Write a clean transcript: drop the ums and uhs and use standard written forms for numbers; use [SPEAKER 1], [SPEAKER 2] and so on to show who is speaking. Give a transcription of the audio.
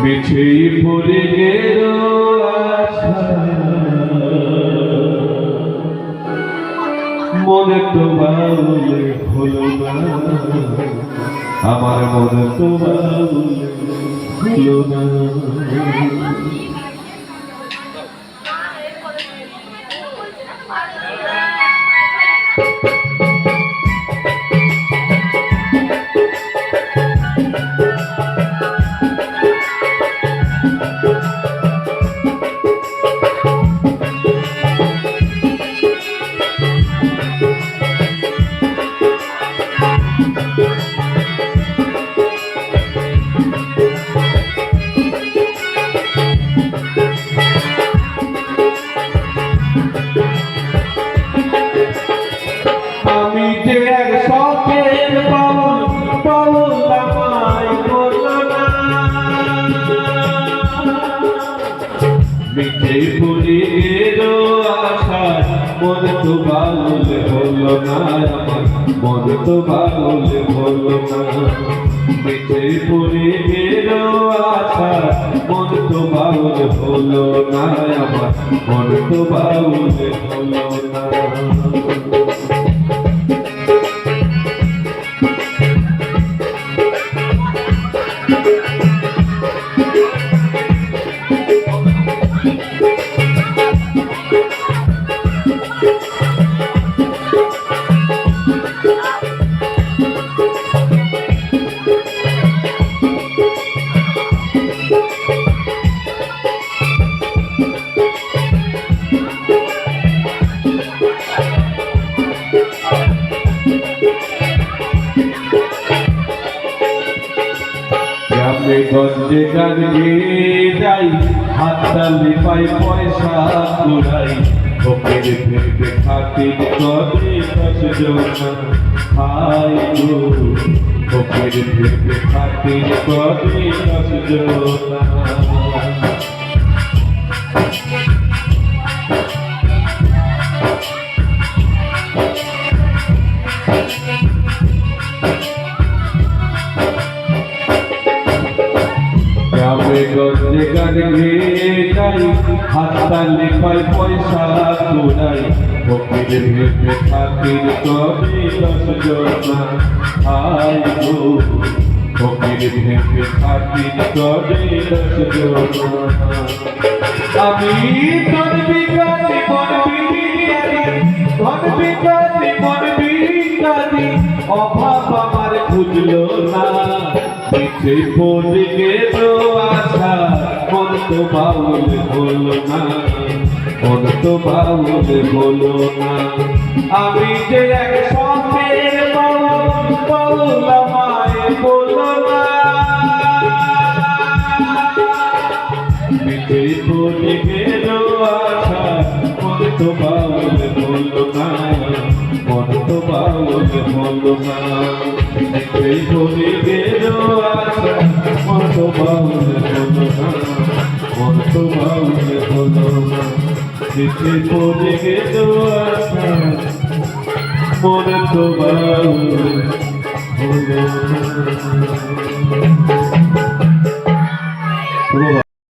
[SPEAKER 1] মিছে পড়ে গেল আশা, মনে তো বাউলে হলো না, আমার মনে তো বাউলে হলো না। আমি যে এক শখের পাগল, পাগল আমায় বললো না, মিঠে পড়ে গেল আশা, মন তো বাউল হলো না, আমার মন তো বাউল হলো না। মিঠে পড়ে গেল আশা, মন তো বাউল হলো না, আমার মন তো বাউল হলো না। গ্রামে গঞ্জে গান গেয়ে যাই, হাততালি পাই পয়সা কুড়াই, ফকির ভেবে খাতির করে দশজনা, হাই গো ফকির ভেবে খাতির করে দশজনা। গ্রামে গঞ্জে গান গেয়ে যাই, হাততালি পাই পয়সা কুড়াই, ফকির ভেবে খাতির করে দশজনা, হাই গো ফকির ভেবে খাতির করে দশজনা। আমি ধন বিকারি মন বিকারি, ধন বিকারি মন বিকারি, অভাব আমার খুঁজলো না, মিছে পড়ে গেল আশা, মন তো বাউল হলো না, মন তো বাউল হলো না। আমি যে এক শখের বাউল, বাউল আমায় বলো না, মিছে পড়ে গেল আশা, মন তো বাউল হলো না, মন তো বাউল হলো না। মিছে পড়ে গেল আশা, মন তো বাউল হলো না, মন তো বাউল হলো না। মিছে পড়ে গেল আশা, মন তো বাউল হলো না।